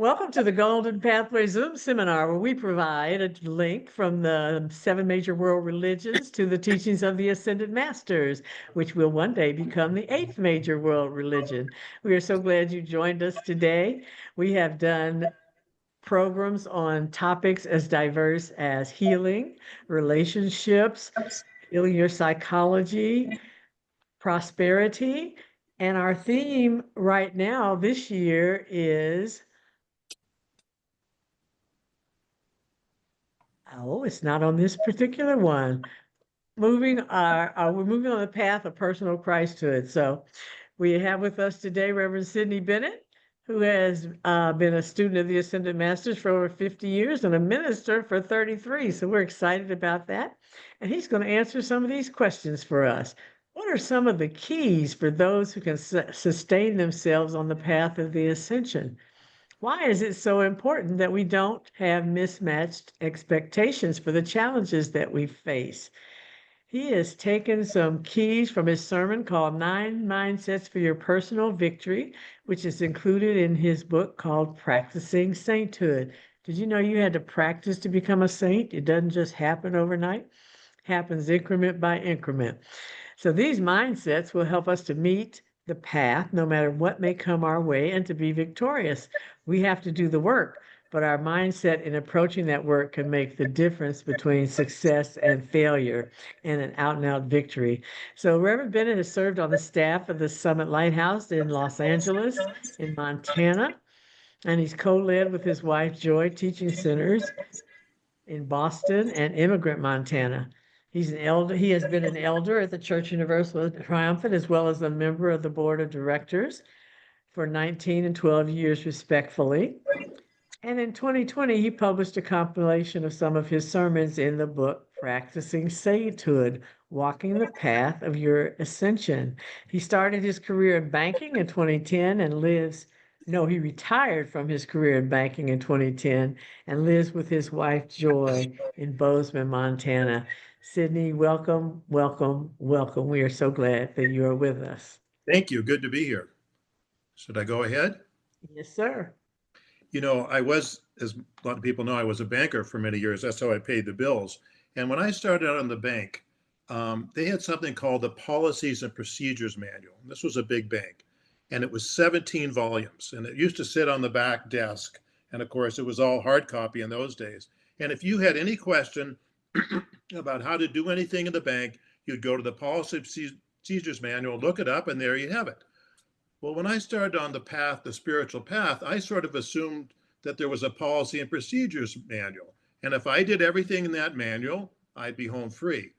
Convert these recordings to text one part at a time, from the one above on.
Welcome to the Golden Pathway Zoom seminar, where we provide a link from the seven major world religions to the teachings of the Ascended Masters, which will one day become the eighth major world religion. We are so glad you joined us today. We have done programs on topics as diverse as healing, relationships, healing your psychology, prosperity. And our theme right now this year is, oh, it's not on this particular one. We're moving on the path of personal Christhood. So we have with us today Reverend Sidney Bennett, who has been a student of the Ascended Masters for over 50 years and a minister for 33. So we're excited about that. And he's going to answer some of these questions for us. What are some of the keys for those who can sustain themselves on the path of the Ascension? Why is it so important that we don't have mismatched expectations for the challenges that we face? He has taken some keys from his sermon called Nine Mindsets for Your Personal Victory, which is included in his book called Practicing Sainthood. Did you know you had to practice to become a saint? It doesn't just happen overnight. It happens increment by increment. So these mindsets will help us to meet the path, no matter what may come our way, and to be victorious. We have to do the work, but our mindset in approaching that work can make the difference between success and failure and an out-and-out victory. So Reverend Bennett has served on the staff of the Summit Lighthouse in Los Angeles, in Montana, and he's co-led with his wife, Joy, teaching centers in Boston and Immigrant, Montana. He's an elder. He has been an elder at the Church Universal Triumphant, as well as a member of the board of directors for 19 and 12 years, respectfully. And in 2020, he published a compilation of some of his sermons in the book, Practicing Sainthood, Walking the Path of Your Ascension. He started his career in banking in 2010 and he retired from his career in banking in 2010 and lives with his wife, Joy, in Bozeman, Montana. Sidney, welcome, welcome, welcome. We are so glad that you are with us. Thank you. Good to be here. Should I go ahead? Yes, sir. I was, as a lot of people know, I was a banker for many years. That's how I paid the bills. And when I started out in the bank, they had something called the Policies and Procedures Manual. This was a big bank, and it was 17 volumes, and it used to sit on the back desk. And of course, it was all hard copy in those days. And if you had any question about how to do anything in the bank, you'd go to the Policies and Procedures Manual, look it up, and there you have it. Well, when I started on the spiritual path, I sort of assumed that there was a policy and procedures manual. And if I did everything in that manual, I'd be home free.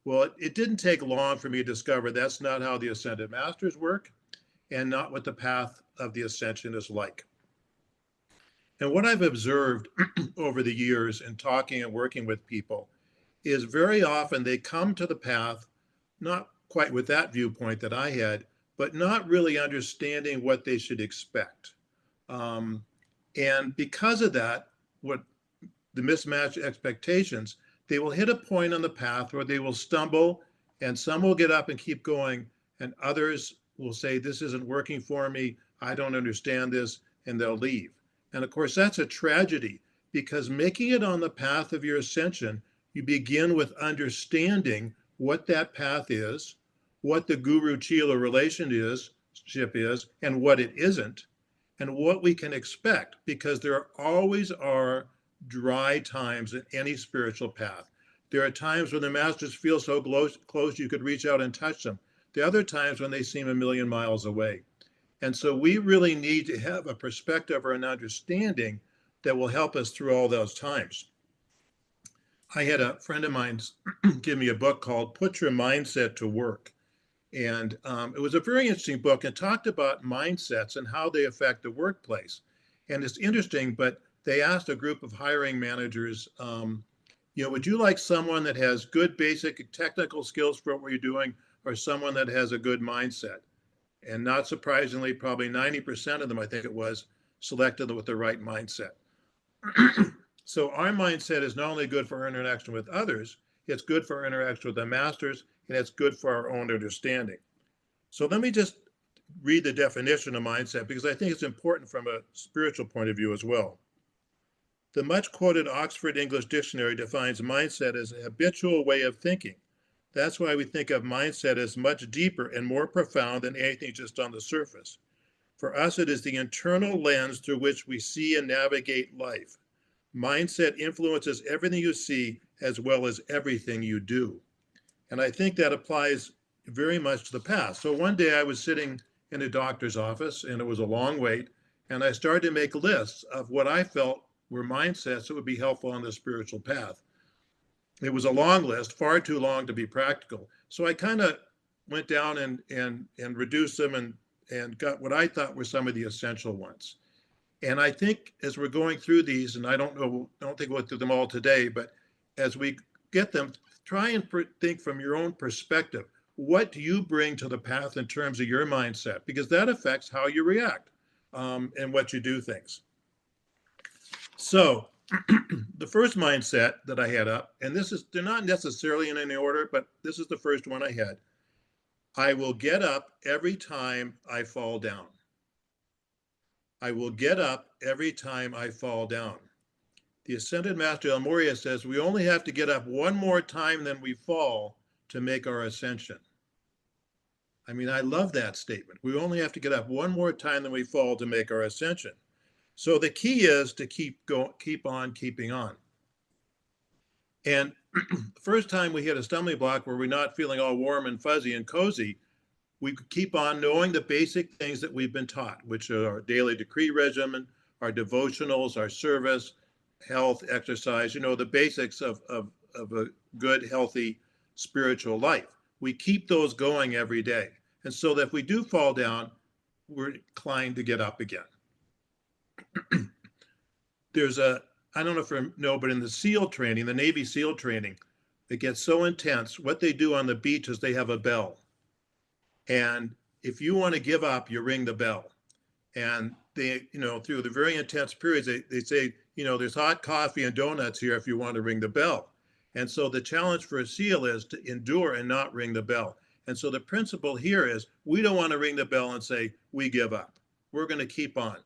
Well, it didn't take long for me to discover that's not how the Ascended Masters work and not what the path of the Ascension is like. And what I've observed over the years in talking and working with people is very often they come to the path, not quite with that viewpoint that I had, but not really understanding what they should expect. And because of that, what the mismatched expectations, they will hit a point on the path where they will stumble, and some will get up and keep going, and others will say, this isn't working for me, I don't understand this, and they'll leave. And of course, that's a tragedy, because making it on the path of your ascension, you begin with understanding what that path is, what the guru-chela relationship is, and what it isn't, and what we can expect, because there always are dry times in any spiritual path. There are times when the masters feel so close you could reach out and touch them. There are other times when they seem a million miles away. And so we really need to have a perspective or an understanding that will help us through all those times. I had a friend of mine give me a book called Put Your Mindset to Work. And it was a very interesting book and talked about mindsets and how they affect the workplace. And it's interesting, but they asked a group of hiring managers, would you like someone that has good basic technical skills for what you're doing, or someone that has a good mindset? And not surprisingly, probably 90% of them, I think it was, selected with the right mindset. So our mindset is not only good for our interaction with others, it's good for our interaction with the masters, and it's good for our own understanding. So let me just read the definition of mindset because I think it's important from a spiritual point of view as well. The much quoted Oxford English Dictionary defines mindset as a habitual way of thinking. That's why we think of mindset as much deeper and more profound than anything just on the surface. For us, it is the internal lens through which we see and navigate life. Mindset influences everything you see as well as everything you do. And I think that applies very much to the past. So one day I was sitting in a doctor's office and it was a long wait. And I started to make lists of what I felt were mindsets that would be helpful on the spiritual path. It was a long list, far too long to be practical. So I kind of went down and reduced them and got what I thought were some of the essential ones. And I think as we're going through these, and I don't think we'll go through them all today, but as we get them, try and think from your own perspective. What do you bring to the path in terms of your mindset? Because that affects how you react and what you do things. So the first mindset that I had up, and they're not necessarily in any order, but this is the first one I had. I will get up every time I fall down. I will get up every time I fall down. The Ascended Master El Morya says we only have to get up one more time than we fall to make our ascension. I mean, I love that statement. We only have to get up one more time than we fall to make our ascension. So the key is to keep on keeping on. And the first time we hit a stumbling block where we're not feeling all warm and fuzzy and cozy, we keep on knowing the basic things that we've been taught, which are our daily decree regimen, our devotionals, our service, health, exercise, the basics of a good, healthy spiritual life. We keep those going every day. And so that if we do fall down, we're inclined to get up again. I don't know if you know, but in the SEAL training, the Navy SEAL training, it gets so intense. What they do on the beach is they have a bell. And if you want to give up, you ring the bell. And they, through the very intense periods, they say, there's hot coffee and donuts here if you want to ring the bell. And so the challenge for a SEAL is to endure and not ring the bell. And so the principle here is we don't want to ring the bell and say, we give up. We're going to keep on.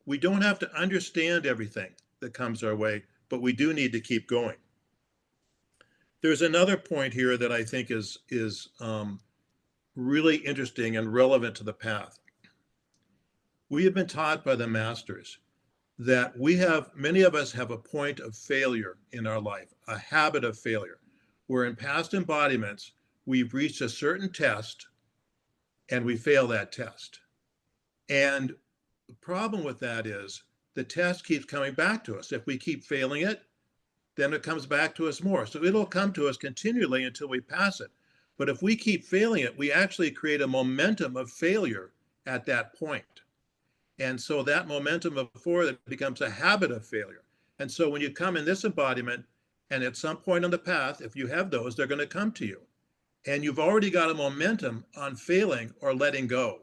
We don't have to understand everything that comes our way, but we do need to keep going. There's another point here that I think is really interesting and relevant to the path. We have been taught by the masters that many of us have a point of failure in our life, a habit of failure, where in past embodiments, we've reached a certain test and we fail that test. And the problem with that is the test keeps coming back to us. If we keep failing it, then it comes back to us more. So it'll come to us continually until we pass it. But if we keep failing it, we actually create a momentum of failure at that point. And so that momentum of that becomes a habit of failure. And so when you come in this embodiment, and at some point on the path, if you have those, they're going to come to you. And you've already got a momentum on failing or letting go.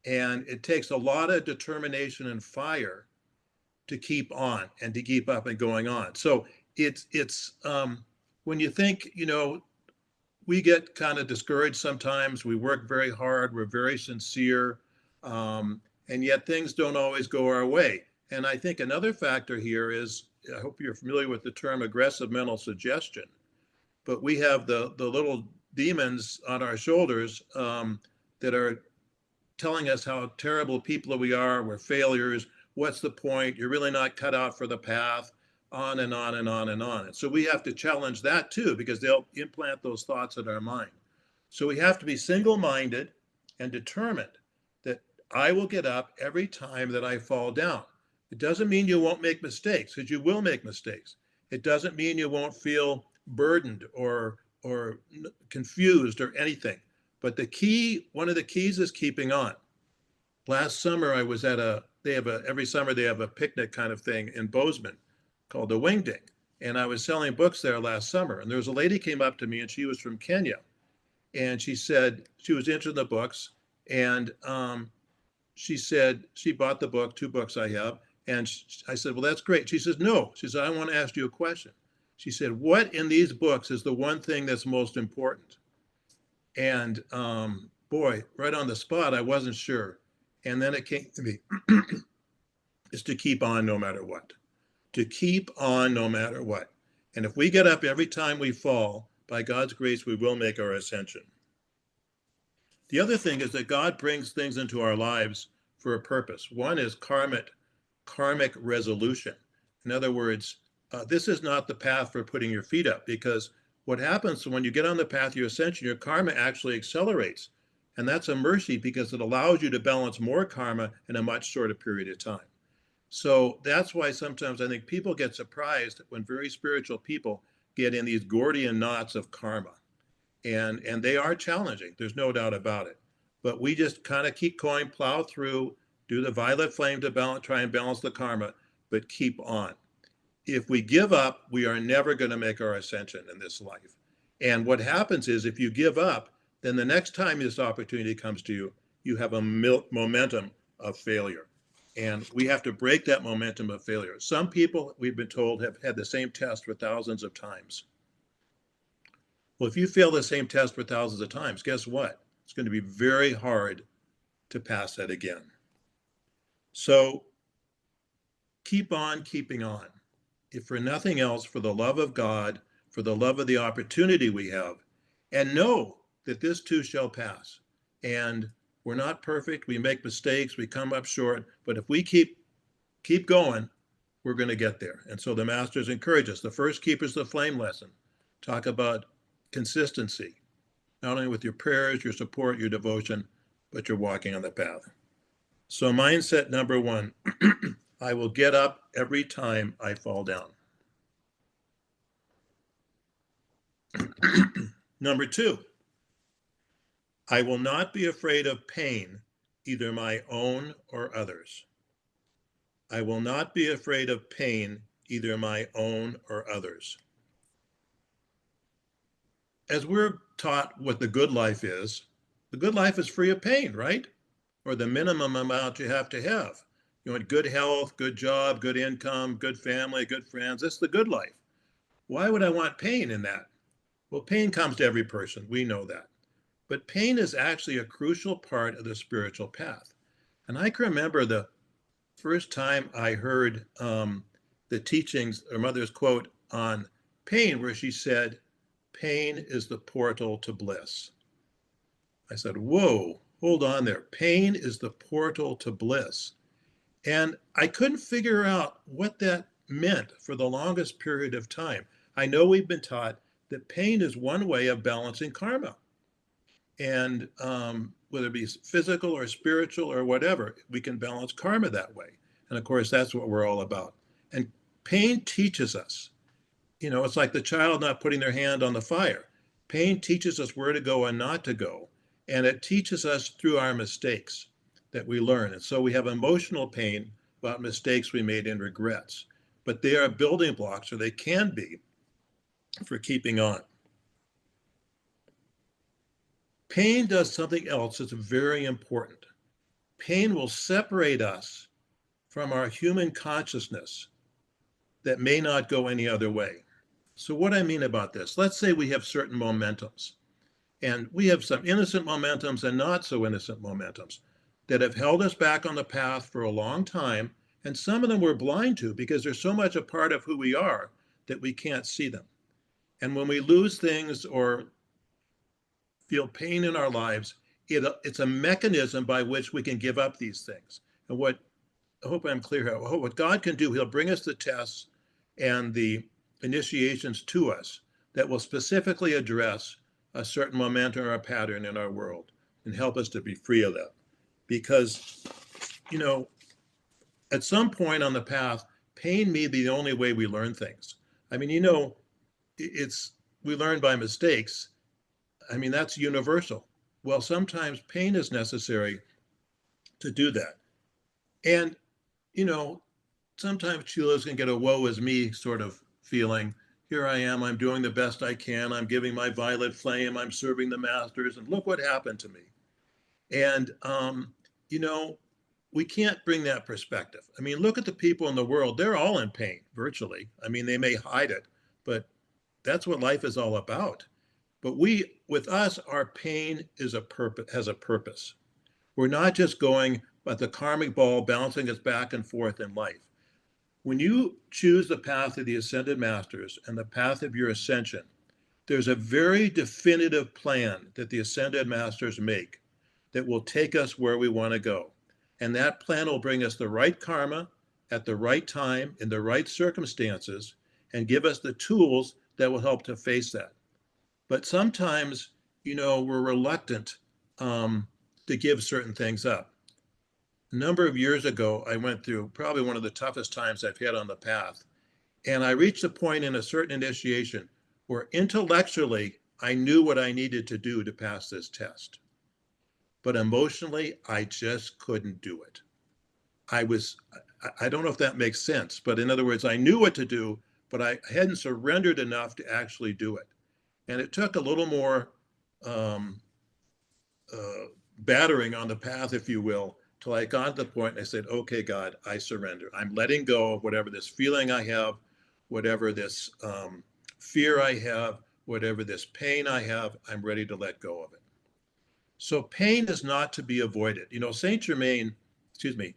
And it takes a lot of determination and fire to keep on and to keep up and going on. So it's when you think, we get kind of discouraged sometimes. We work very hard. We're very sincere. And yet things don't always go our way. And I think another factor here is, I hope you're familiar with the term aggressive mental suggestion, but we have the little demons on our shoulders that are telling us how terrible people we are, we're failures, what's the point, you're really not cut out for the path, on and on and on and on. And so we have to challenge that too, because they'll implant those thoughts in our mind. So we have to be single-minded and determined that I will get up every time that I fall down. It doesn't mean you won't make mistakes, because you will make mistakes. It doesn't mean you won't feel burdened or confused or anything. But one of the keys is keeping on. Last summer, I was at every summer they have a picnic kind of thing in Bozeman called the Wing Ding. And I was selling books there last summer. And there was a lady came up to me, and she was from Kenya. And she said she was interested in the books. And she said she bought the book, 2 books I have. And I said, well, that's great. She says, no. She said, I want to ask you a question. She said, what in these books is the one thing that's most important? And boy, right on the spot, I wasn't sure. And then it came to me is to keep on no matter what. To keep on no matter what. And if we get up every time we fall, by God's grace, we will make our ascension. The other thing is that God brings things into our lives for a purpose. One is karmic resolution. In other words, this is not the path for putting your feet up, because what happens when you get on the path of your ascension, your karma actually accelerates. And that's a mercy because it allows you to balance more karma in a much shorter period of time. So that's why sometimes I think people get surprised when very spiritual people get in these Gordian knots of karma. And they are challenging. There's no doubt about it. But we just kind of keep going, plow through, do the violet flame to balance, try and balance the karma, but keep on. If we give up, we are never going to make our ascension in this life. And what happens is if you give up, then the next time this opportunity comes to you, you have a momentum of failure. And we have to break that momentum of failure. Some people, we've been told, have had the same test for thousands of times. Well, if you fail the same test for thousands of times, guess what? It's going to be very hard to pass that again. So keep on keeping on. If for nothing else, for the love of God, for the love of the opportunity we have, and know that this too shall pass. And we're not perfect. We make mistakes. We come up short. But if we keep going, we're going to get there. And so the masters encourage us. The first keeper's the flame lesson. Talk about consistency, not only with your prayers, your support, your devotion, but you're walking on the path. So mindset number one, I will get up every time I fall down. Number two, I will not be afraid of pain, either my own or others. I will not be afraid of pain, either my own or others. As we're taught what the good life is, the good life is free of pain, right? Or the minimum amount you have to have. You want good health, good job, good income, good family, good friends. That's the good life. Why would I want pain in that? Well, pain comes to every person. We know that. But pain is actually a crucial part of the spiritual path. And I can remember the first time I heard the teachings or Mother's quote on pain, where she said, pain is the portal to bliss. I said, whoa, hold on there. Pain is the portal to bliss. And I couldn't figure out what that meant for the longest period of time. I know we've been taught that pain is one way of balancing karma. And whether it be physical or spiritual or whatever, we can balance karma that way. And of course, that's what we're all about. And pain teaches us. You know, it's like the child not putting their hand on the fire. Pain teaches us where to go and not to go. And it teaches us through our mistakes that we learn. And so we have emotional pain about mistakes we made and regrets. But they are building blocks, or they can be, for keeping on. Pain does something else that's very important. Pain will separate us from our human consciousness that may not go any other way. So what I mean about this, let's say we have certain momentums, and we have some innocent momentums and not so innocent momentums that have held us back on the path for a long time, and some of them we're blind to because they're so much a part of who we are that we can't see them. And when we lose things or feel pain in our lives, it's a mechanism by which we can give up these things. And what I hope I'm clear here. What God can do, He'll bring us the tests and the initiations to us that will specifically address a certain momentum or a pattern in our world and help us to be free of that. Because, you know, at some point on the path, pain may be the only way we learn things. I mean, you know, it's we learn by mistakes. I mean, that's universal. Well, sometimes pain is necessary to do that. And, you know, sometimes Chila's can get a woe is me sort of feeling. Here I am, I'm doing the best I can, I'm giving my violet flame, I'm serving the masters, and look what happened to me. And, you know, we can't bring that perspective. I mean, look at the people in the world, they're all in pain, virtually. I mean, they may hide it, but that's what life is all about. But with us, our pain has a purpose. We're not just going but the karmic ball bouncing us back and forth in life. When you choose the path of the ascended masters and the path of your ascension, there's a very definitive plan that the ascended masters make that will take us where we want to go. And that plan will bring us the right karma at the right time in the right circumstances and give us the tools that will help to face that. But sometimes, we're reluctant to give certain things up. A number of years ago, I went through probably one of the toughest times I've had on the path. And I reached a point in a certain initiation where intellectually I knew what I needed to do to pass this test. But emotionally, I just couldn't do it. I don't know if that makes sense, but in other words, I knew what to do, but I hadn't surrendered enough to actually do it. And it took a little more um, battering on the path, if you will, till I got to the point and I said, okay, God, I surrender. I'm letting go of whatever this feeling I have, whatever this fear I have, whatever this pain I have, I'm ready to let go of it. So pain is not to be avoided. Saint Germain, excuse me,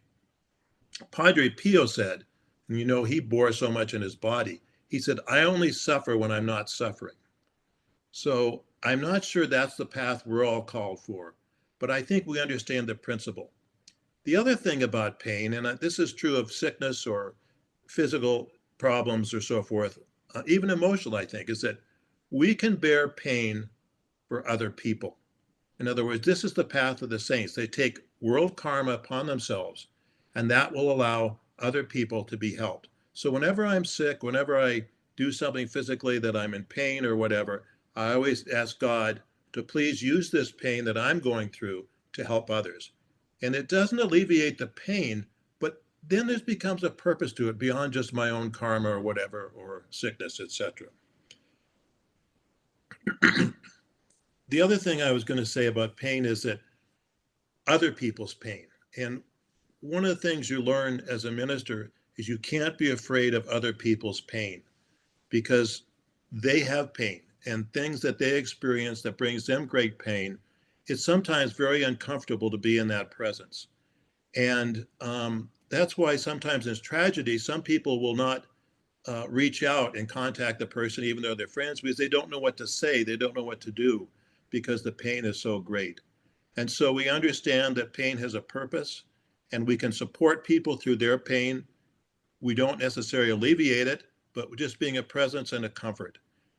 Padre Pio said, and he bore so much in his body. He said, I only suffer when I'm not suffering. So I'm not sure that's the path we're all called for, but I think we understand the principle. The other thing about pain, and this is true of sickness or physical problems or so forth, even emotional, I think, is that we can bear pain for other people. In other words, this is the path of the saints. They take world karma upon themselves, and that will allow other people to be helped. So whenever I'm sick, whenever I do something physically that I'm in pain or whatever, I always ask God to please use this pain that I'm going through to help others. And it doesn't alleviate the pain, but then there becomes a purpose to it beyond just my own karma or whatever, or sickness, etc. The other thing I was going to say about pain is that other people's pain. And one of the things you learn as a minister is you can't be afraid of other people's pain because they have pain and things that they experience that brings them great pain. It's sometimes very uncomfortable to be in that presence. And that's why sometimes in tragedy, some people will not reach out and contact the person, even though they're friends, because they don't know what to say. They don't know what to do because the pain is so great. And so we understand that pain has a purpose and we can support people through their pain. We don't necessarily alleviate it, but just being a presence and a comfort.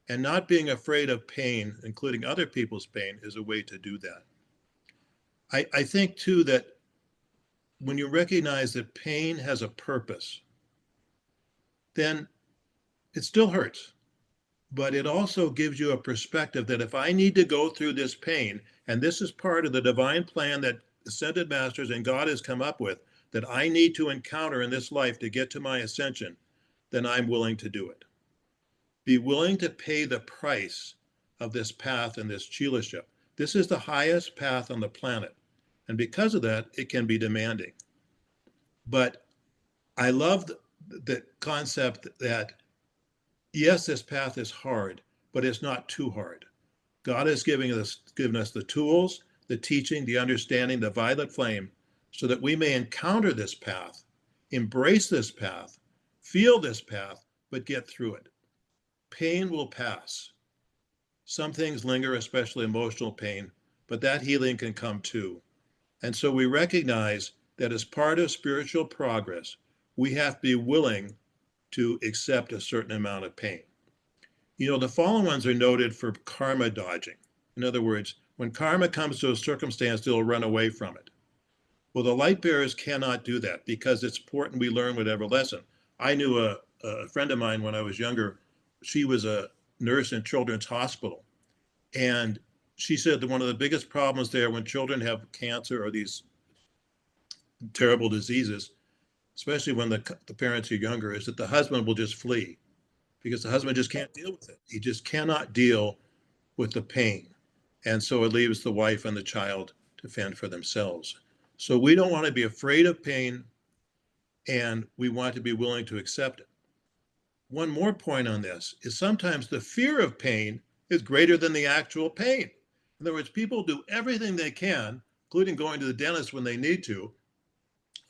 And not being afraid of pain, including other people's pain, is a way to do that. I think, too, that when you recognize that pain has a purpose, then it still hurts. But it also gives you a perspective that if I need to go through this pain, and this is part of the divine plan that ascended masters and God has come up with, that I need to encounter in this life to get to my ascension, then I'm willing to do it. Be willing to pay the price of this path and this cheliship. This is the highest path on the planet. And because of that, it can be demanding. But I love the concept that yes, this path is hard, but it's not too hard. God has given us the tools, the teaching, the understanding, the violet flame, so that we may encounter this path, embrace this path, feel this path, but get through it. Pain will pass. Some things linger, especially emotional pain, but that healing can come too. And so we recognize that as part of spiritual progress, we have to be willing to accept a certain amount of pain. The fallen ones are noted for karma dodging. In other words, when karma comes to a circumstance, they'll run away from it. Well, the light bearers cannot do that because it's important we learn whatever lesson. I knew a friend of mine when I was younger. She was a nurse in Children's Hospital. And she said that one of the biggest problems there when children have cancer or these terrible diseases, especially when the parents are younger, is that the husband will just flee because the husband just can't deal with it. He just cannot deal with the pain. And so it leaves the wife and the child to fend for themselves. So we don't want to be afraid of pain, and we want to be willing to accept it. One more point on this is sometimes the fear of pain is greater than the actual pain. In other words, people do everything they can, including going to the dentist when they need to,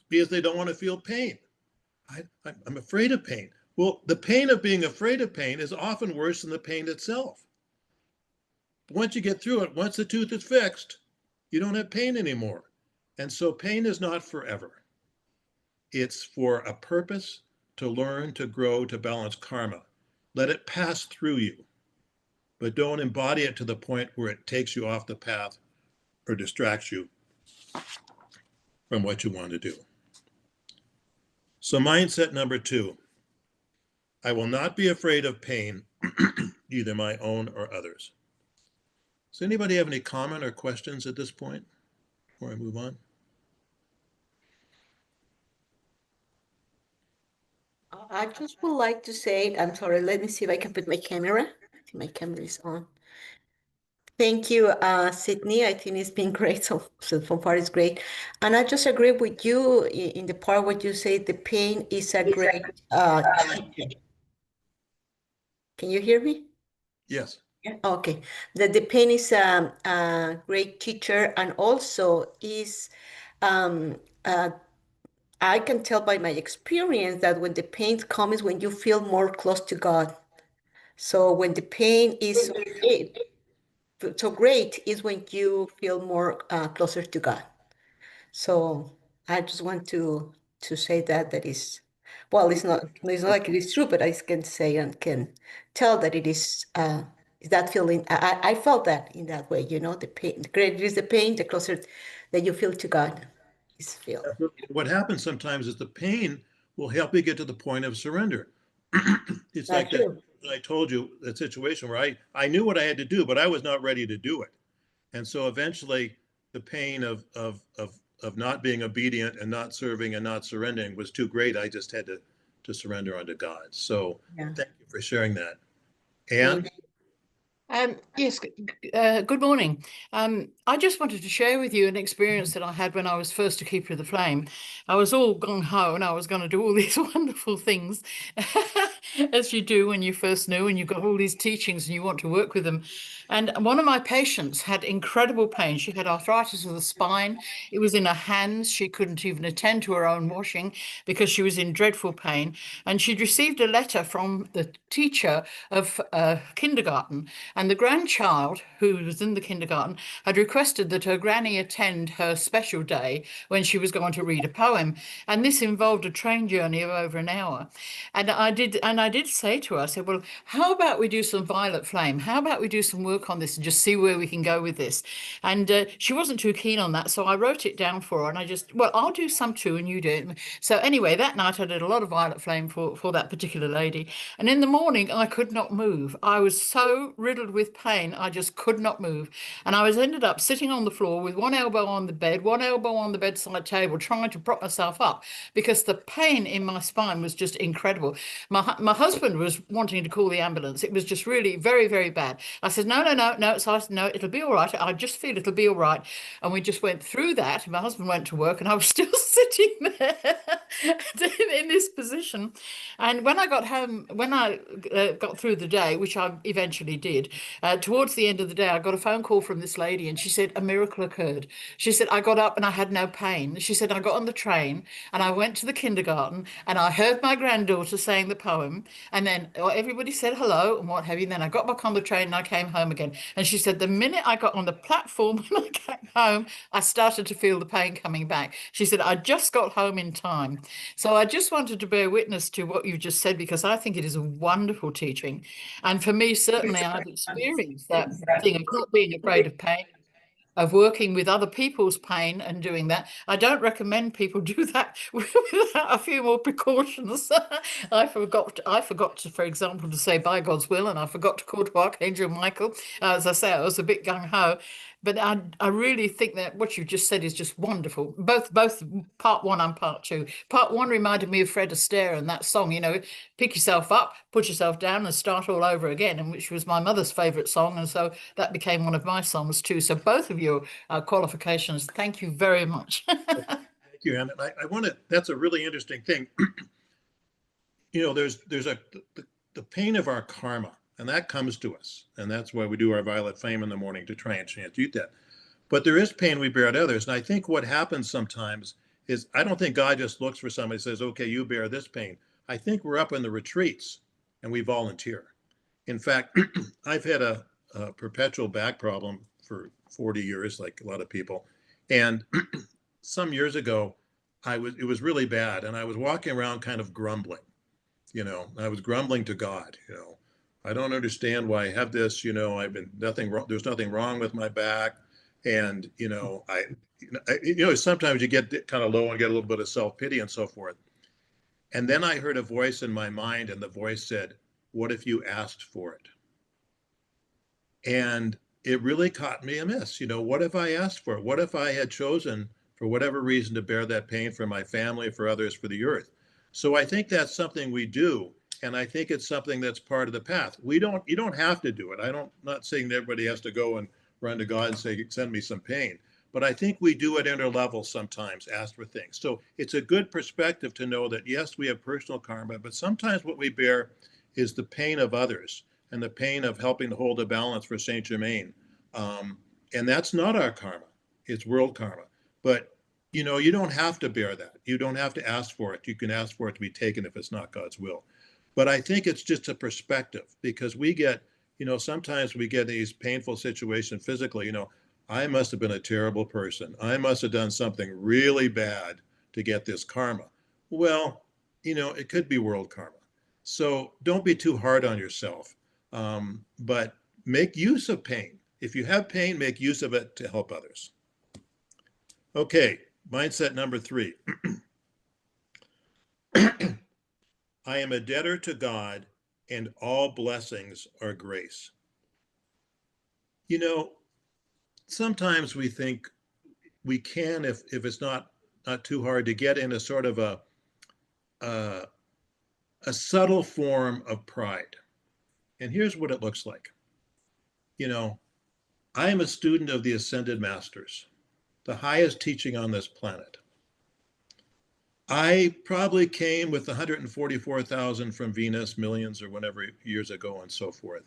because they don't want to feel pain. I'm afraid of pain. Well, the pain of being afraid of pain is often worse than the pain itself. Once you get through it, once the tooth is fixed, you don't have pain anymore. And so pain is not forever. It's for a purpose, to learn, to grow, to balance karma. Let it pass through you, but don't embody it to the point where it takes you off the path or distracts you from what you want to do. So mindset number 2, I will not be afraid of pain, either my own or others. Does anybody have any comment or questions at this point before I move on? I just would like to say, I'm sorry, let me see if I can put my camera. I think my camera is on. Thank you, Sydney. I think it's been great. So far it's great. And I just agree with you in the part where you say the pain is a great teacher. Can you hear me? Yes. Yeah. Okay. That the pain is a great teacher, and also is um, uh, I can tell by my experience that when the pain comes when you feel more close to God. So when the pain is so great is when you feel more closer to God. So I just want to say that is, well, it's not like it is true, but I can say and can tell that it is that feeling. I felt that in that way, the pain, the greater is the pain, the closer that you feel to God is feel. What happens sometimes is the pain will help you get to the point of surrender. It's Not like that. true. I told you that situation where I knew what I had to do, but I was not ready to do it. And so eventually the pain of not being obedient and not serving and not surrendering was too great. I just had to surrender unto God. So Yeah. thank you for sharing that. Thank And Yes, good morning. I just wanted to share with you an experience that I had when I was first a keeper of the flame. I was all gung-ho and I was going to do all these wonderful things, as you do when you first know and you've got all these teachings and you want to work with them. And one of my patients had incredible pain. She had arthritis of the spine. It was in her hands. She couldn't even attend to her own washing because she was in dreadful pain. And she'd received a letter from the teacher of kindergarten. And the grandchild, who was in the kindergarten, had requested that her granny attend her special day when she was going to read a poem. And this involved a train journey of over an hour. And I did say to her, I said, well, how about we do some violet flame? How about we do some work on this and just see where we can go with this? And she wasn't too keen on that. So I wrote it down for her and well, I'll do some too and you do it. So anyway, that night I did a lot of violet flame for that particular lady. And in the morning, I could not move. I was so riddled with pain, I just could not move. And I was ended up sitting on the floor with one elbow on the bed, one elbow on the bedside table, trying to prop myself up because the pain in my spine was just incredible. My husband was wanting to call the ambulance. It was just really very, very bad. I said, no, no, no, no. So I said, no, it'll be all right. I just feel it'll be all right. And we just went through that. My husband went to work and I was still sitting there in this position. And when I got home, when I got through the day, which I eventually did, towards the end of the day, I got a phone call from this lady and she said a miracle occurred. She said, I got up and I had no pain. She said, I got on the train and I went to the kindergarten and I heard my granddaughter saying the poem. And then everybody said hello and what have you. And then I got back on the train and I came home again. And she said, the minute I got on the platform when I came home, I started to feel the pain coming back. She said, I just got home in time. So I just wanted to bear witness to what you just said, because I think it is a wonderful teaching. And for me, certainly, I've experienced that thing of not being afraid of pain, of working with other people's pain and doing that. I don't recommend people do that without a few more precautions. I forgot to, for example, to say by God's will, and I forgot to call to Archangel Michael. As I say, I was a bit gung-ho. But I really think that what you just said is just wonderful. Both part one and part two. Part one reminded me of Fred Astaire and that song, pick yourself up, put yourself down and start all over again, and which was my mother's favorite song. And so that became one of my songs too. So both of your qualifications, thank you very much. thank you. And I want to, that's a really interesting thing. There's the pain of our karma. And that comes to us. And that's why we do our violet flame in the morning, to try and transmute that. But there is pain we bear at others. And I think what happens sometimes is, I don't think God just looks for somebody and says, okay, you bear this pain. I think we're up in the retreats and we volunteer. In fact, I've had a perpetual back problem for 40 years, like a lot of people. And some years ago, it was really bad. And I was walking around kind of grumbling, I was grumbling to God, I don't understand why I have this, I've been nothing wrong. There's nothing wrong with my back. And, sometimes you get kind of low and get a little bit of self-pity and so forth. And then I heard a voice in my mind, and the voice said, what if you asked for it? And it really caught me amiss. What if I asked for it? What if I had chosen, for whatever reason, to bear that pain for my family, for others, for the earth? So I think that's something we do. And I think it's something that's part of the path. You don't have to do it. Not saying that everybody has to go and run to God and say, send me some pain. But I think we do at interlevels sometimes, ask for things. So it's a good perspective to know that, yes, we have personal karma, but sometimes what we bear is the pain of others and the pain of helping to hold a balance for Saint Germain. And that's not our karma. It's world karma. But, you don't have to bear that. You don't have to ask for it. You can ask for it to be taken if it's not God's will. But I think it's just a perspective, because we get, sometimes we get these painful situations physically, I must have been a terrible person. I must have done something really bad to get this karma. Well, it could be world karma. So don't be too hard on yourself, but make use of pain. If you have pain, make use of it to help others. Okay, mindset number 3. I am a debtor to God, and all blessings are grace. Sometimes we think we can, if it's not too hard, to get in a sort of a subtle form of pride. And here's what it looks like. I am a student of the Ascended Masters, the highest teaching on this planet. I probably came with 144,000 from Venus, millions or whatever years ago, and so forth.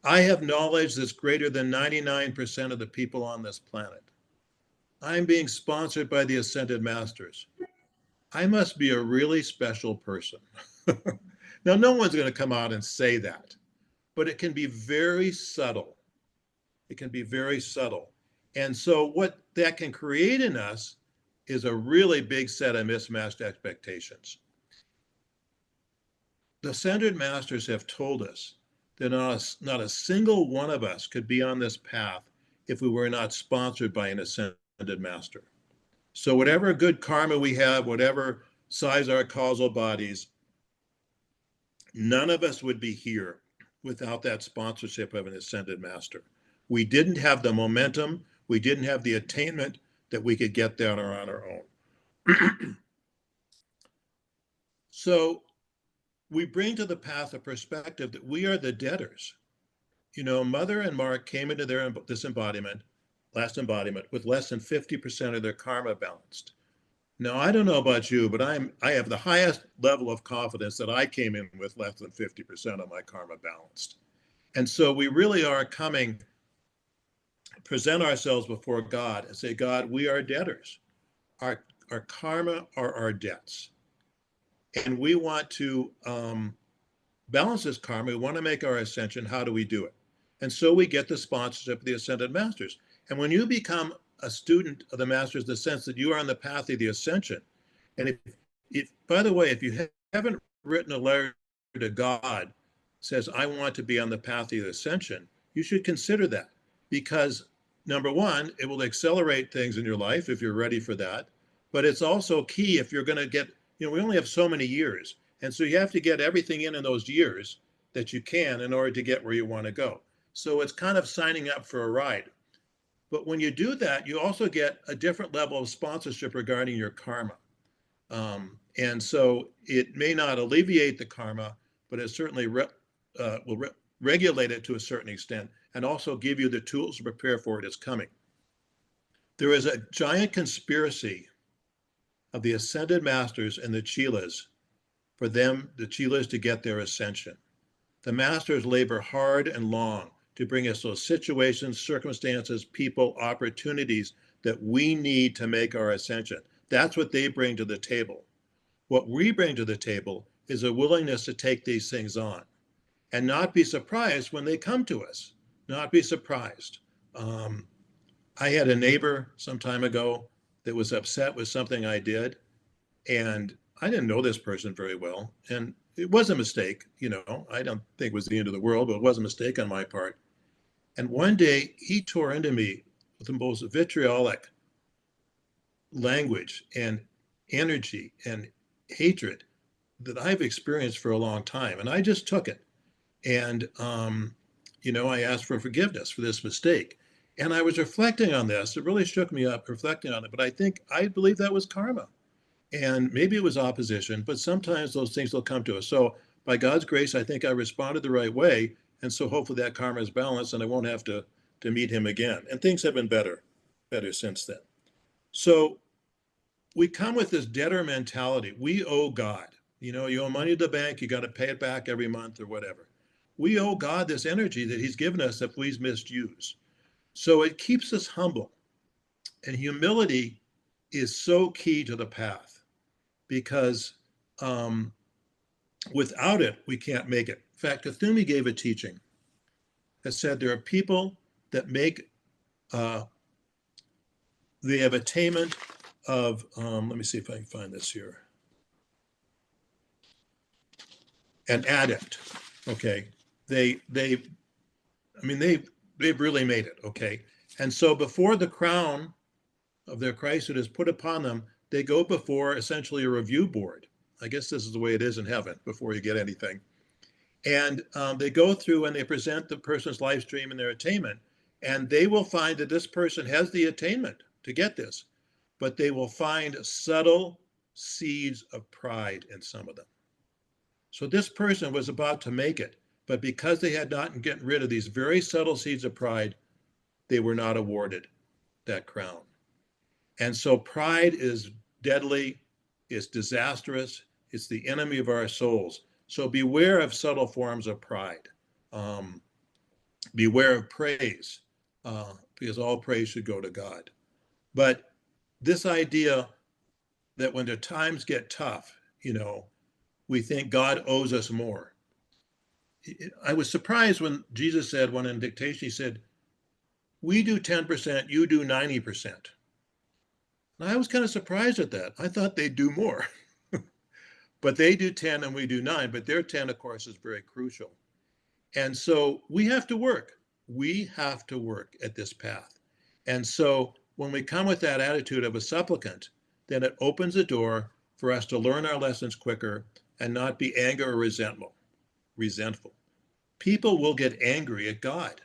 I have knowledge that's greater than 99% of the people on this planet. I'm being sponsored by the Ascended Masters. I must be a really special person. Now, no one's going to come out and say that, but it can be very subtle. It can be very subtle. And so what that can create in us is a really big set of mismatched expectations. The Ascended Masters have told us that not a single one of us could be on this path if we were not sponsored by an Ascended Master. So whatever good karma we have, whatever size our causal bodies, none of us would be here without that sponsorship of an Ascended Master. We didn't have the momentum, we didn't have the attainment that we could get there on our own. So we bring to the path a perspective that we are the debtors. Mother and Mark came into this last embodiment, with less than 50% of their karma balanced. Now, I don't know about you, but I have the highest level of confidence that I came in with less than 50% of my karma balanced. And so we really are coming, present ourselves before God and say, God, we are debtors. Our karma are our debts. And we want to balance this karma. We want to make our ascension. How do we do it? And so we get the sponsorship of the Ascended Masters. And when you become a student of the Masters, the sense that you are on the path of the ascension, and if by the way, if you haven't written a letter to God says, I want to be on the path of the ascension, you should consider that, because number one, it will accelerate things in your life if you're ready for that. But it's also key if you're going to get, we only have so many years. And so you have to get everything in those years that you can in order to get where you want to go. So it's kind of signing up for a ride. But when you do that, you also get a different level of sponsorship regarding your karma. And so it may not alleviate the karma, but it certainly will regulate it to a certain extent, and also give you the tools to prepare for it as coming. There is a giant conspiracy of the Ascended Masters and the Chelas for them, the Chelas, to get their ascension. The masters labor hard and long to bring us those situations, circumstances, people, opportunities that we need to make our ascension. That's what they bring to the table. What we bring to the table is a willingness to take these things on and not be surprised when they come to us, not be surprised. Um, I had a neighbor some time ago that was upset with something I did, and I didn't know this person very well. And it was a mistake, I don't think it was the end of the world, but it was a mistake on my part. And one day he tore into me with the most vitriolic language and energy and hatred that I've experienced for a long time. And I just took it. And, I asked for forgiveness for this mistake. And I was reflecting on this. It really shook me up reflecting on it. But I believe that was karma. And maybe it was opposition, but sometimes those things will come to us. So by God's grace, I think I responded the right way. And so hopefully that karma is balanced and I won't have to meet him again. And things have been better since then. So we come with this debtor mentality. We owe God. You owe money to the bank, you got to pay it back every month or whatever. We owe God this energy that he's given us if we misuse. So it keeps us humble. And humility is so key to the path because without it, we can't make it. In fact, Kathumi gave a teaching that said there are people that make, they have attainment of, let me see if I can find this here. An adept, okay? They've really made it, okay? And so before the crown of their Christhood is put upon them, they go before essentially a review board. I guess this is the way it is in heaven before you get anything. And they go through and they present the person's life stream and their attainment. And they will find that this person has the attainment to get this, but they will find subtle seeds of pride in some of them. So this person was about to make it, but because they had not gotten rid of these very subtle seeds of pride, they were not awarded that crown. And so pride is deadly, it's disastrous, it's the enemy of our souls. So beware of subtle forms of pride. Beware of praise, because all praise should go to God. But this idea that when the times get tough, we think God owes us more. I was surprised when Jesus said, when in dictation, he said, we do 10%, you do 90%. And I was kind of surprised at that. I thought they'd do more. But they do 10 and we do 9, but their 10, of course, is very crucial. And so we have to work. We have to work at this path. And so when we come with that attitude of a supplicant, then it opens the door for us to learn our lessons quicker and not be angry or resentful. People will get angry at God.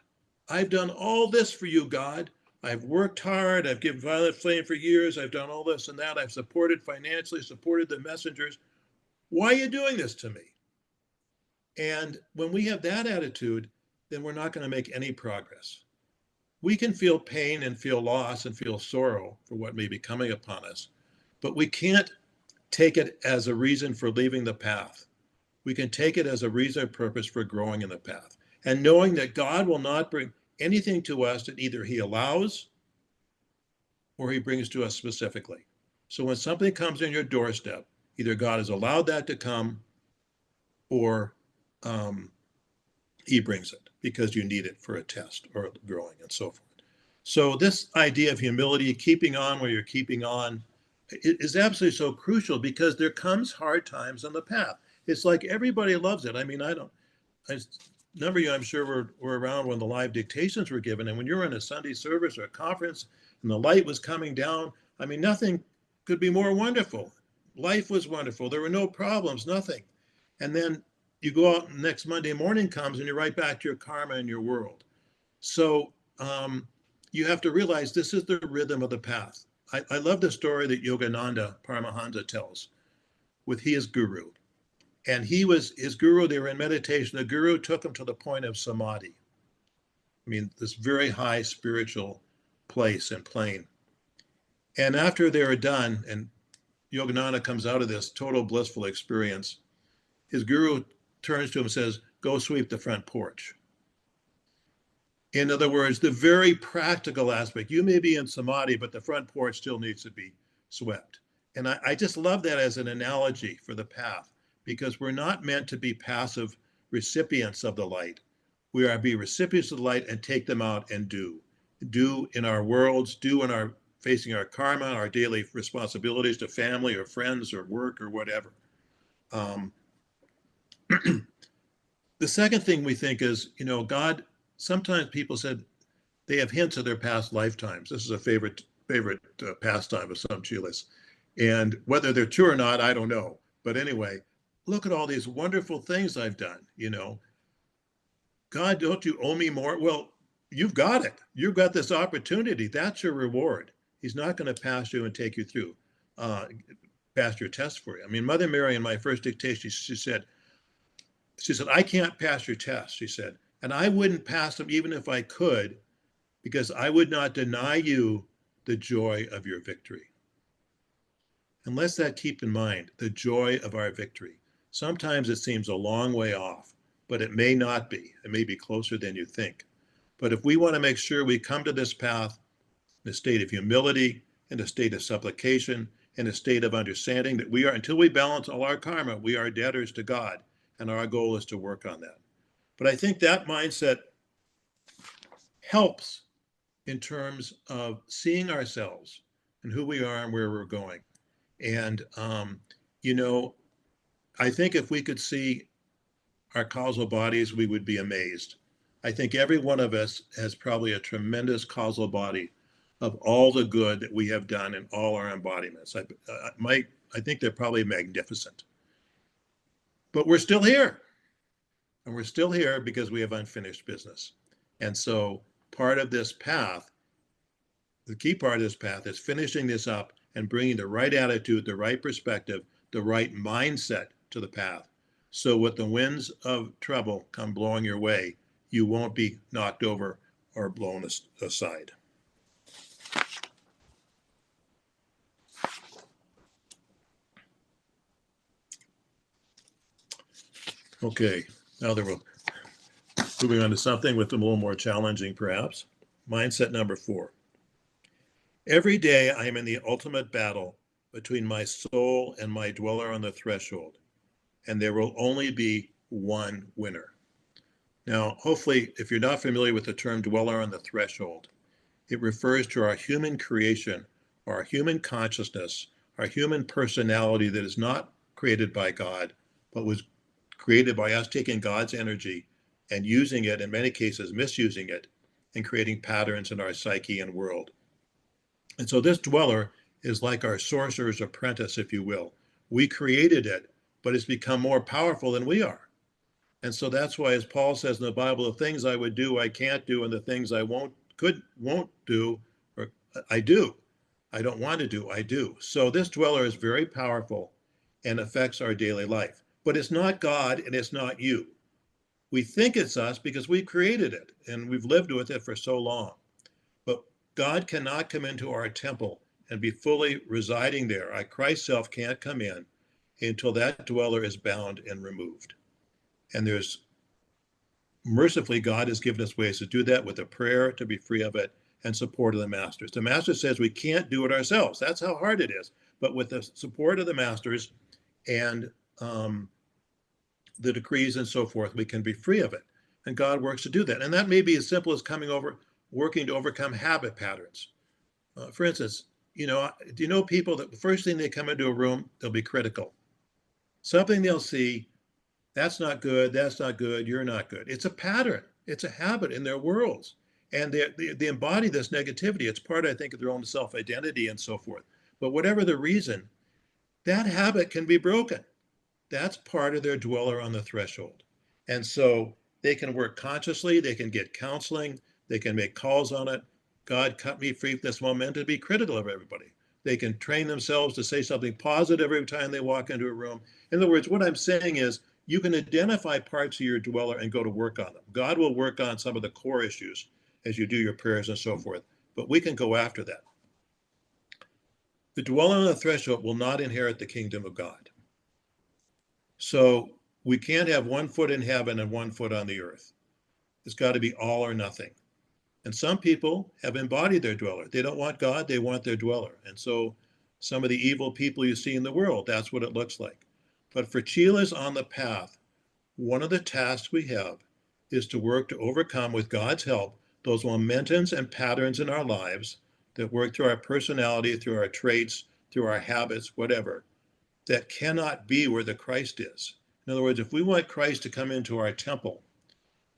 I've done all this for you, God. I've worked hard. I've given Violet Flame for years. I've done all this and that. I've supported financially, supported the messengers. Why are you doing this to me? And when we have that attitude, then we're not going to make any progress. We can feel pain and feel loss and feel sorrow for what may be coming upon us, but we can't take it as a reason for leaving the path. We can take it as a reason or purpose for growing in the path. And knowing that God will not bring anything to us that either he allows or he brings to us specifically. So when something comes in your doorstep, either God has allowed that to come or he brings it because you need it for a test or growing and so forth. So this idea of humility, keeping on where you're keeping on, is absolutely so crucial because there comes hard times on the path. It's like everybody loves it. I mean, a number of you, I'm sure, were around when the live dictations were given. And when you're in a Sunday service or a conference and the light was coming down, I mean, nothing could be more wonderful. Life was wonderful. There were no problems, nothing. And then you go out and next Monday morning comes and you're right back to your karma and your world. So you have to realize this is the rhythm of the path. I love the story that Yogananda Paramahansa tells with his guru. And his guru, they were in meditation. The guru took him to the point of samadhi. I mean, this very high spiritual place and plane. And after they were done, and Yogananda comes out of this total blissful experience, his guru turns to him and says, go sweep the front porch. In other words, the very practical aspect. You may be in samadhi, but the front porch still needs to be swept. And I just love that as an analogy for the path, because we're not meant to be passive recipients of the light. We are to be recipients of the light and take them out and do. Do in our worlds, do in our facing our karma, our daily responsibilities to family or friends or work or whatever. The second thing we think is, God, sometimes people said they have hints of their past lifetimes. This is a favorite pastime of some Chiles. And whether they're true or not, I don't know. But anyway, look at all these wonderful things I've done. God, don't you owe me more? Well, you've got it. You've got this opportunity. That's your reward. He's not going to pass you and take you through, pass your test for you. I mean, Mother Mary in my first dictation, she said, I can't pass your test, she said. And I wouldn't pass them even if I could, because I would not deny you the joy of your victory. And let's that keep in mind, the joy of our victory. Sometimes it seems a long way off, but it may not be. It may be closer than you think. But if we want to make sure we come to this path in a state of humility, in a state of supplication, in a state of understanding that we are, until we balance all our karma, we are debtors to God. And our goal is to work on that. But I think that mindset helps in terms of seeing ourselves and who we are and where we're going. And, I think if we could see our causal bodies, we would be amazed. I think every one of us has probably a tremendous causal body of all the good that we have done in all our embodiments. I think they're probably magnificent. But we're still here. And we're still here because we have unfinished business. And so part of this path, the key part of this path is finishing this up and bringing the right attitude, the right perspective, the right mindset to the path. So when the winds of trouble come blowing your way, you won't be knocked over or blown aside. Okay, now that we're moving on to something with a little more challenging, perhaps. Mindset number 4. Every day I am in the ultimate battle between my soul and my dweller on the threshold, and there will only be one winner. Now, hopefully, if you're not familiar with the term dweller on the threshold, it refers to our human creation, our human consciousness, our human personality that is not created by God, but was created by us taking God's energy and using it, in many cases misusing it, and creating patterns in our psyche and world. And so this dweller is like our sorcerer's apprentice, if you will. We created it, but it's become more powerful than we are. And so that's why, as Paul says in the Bible, the things I would do, I can't do, and the things I won't do, or I do. I don't want to do, I do. So this dweller is very powerful and affects our daily life. But it's not God and it's not you. We think it's us because we created it and we've lived with it for so long. But God cannot come into our temple and be fully residing there. Our Christ self can't come in until that dweller is bound and removed. And mercifully, God has given us ways to do that with a prayer to be free of it and support of the masters. The master says we can't do it ourselves. That's how hard it is. But with the support of the masters and the decrees and so forth, we can be free of it. And God works to do that. And that may be as simple as working to overcome habit patterns. For instance, do you know people that the first thing they come into a room, they'll be critical. Something they'll see, that's not good, you're not good. It's a pattern, it's a habit in their worlds. And they embody this negativity. It's part, I think, of their own self-identity and so forth. But whatever the reason, that habit can be broken. That's part of their dweller on the threshold. And so they can work consciously, they can get counseling, they can make calls on it. God, cut me free from this momentum to be critical of everybody. They can train themselves to say something positive every time they walk into a room. In other words, what I'm saying is you can identify parts of your dweller and go to work on them. God will work on some of the core issues as you do your prayers and so forth, but we can go after that. The dweller on the threshold will not inherit the kingdom of God. So we can't have one foot in heaven and one foot on the earth. It's got to be all or nothing. And some people have embodied their dweller. They don't want God, they want their dweller. And so some of the evil people you see in the world, that's what it looks like. But for chelas on the path, one of the tasks we have is to work to overcome, with God's help, those momentums and patterns in our lives that work through our personality, through our traits, through our habits, whatever, that cannot be where the Christ is. In other words, if we want Christ to come into our temple,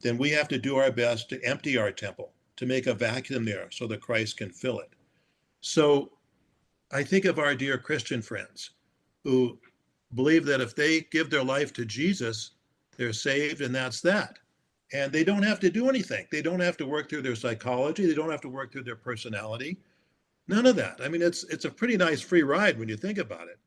then we have to do our best to empty our temple, to make a vacuum there so that Christ can fill it. So I think of our dear Christian friends who believe that if they give their life to Jesus, they're saved and that's that. And they don't have to do anything. They don't have to work through their psychology. They don't have to work through their personality. None of that. I mean, it's a pretty nice free ride when you think about it.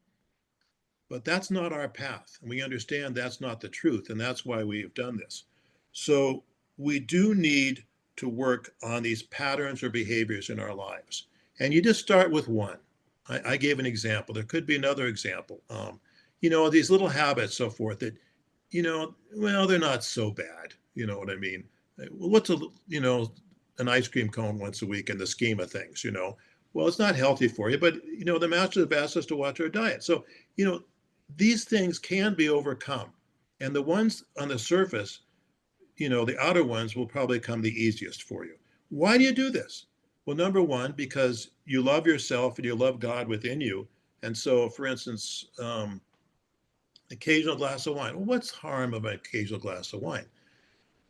But that's not our path. And we understand that's not the truth. And that's why we've done this. So we do need to work on these patterns or behaviors in our lives. And you just start with one. I gave an example. There could be another example. These little habits, so forth that, well, they're not so bad. You know what I mean? Well, what's an ice cream cone once a week in the scheme of things, Well, it's not healthy for you, but, the master have asked us to watch our diet. So, these things can be overcome. And the ones on the surface, the outer ones will probably come the easiest for you. Why do you do this? Well, number one, because you love yourself and you love God within you. And so, for instance, occasional glass of wine. Well, what's harm of an occasional glass of wine?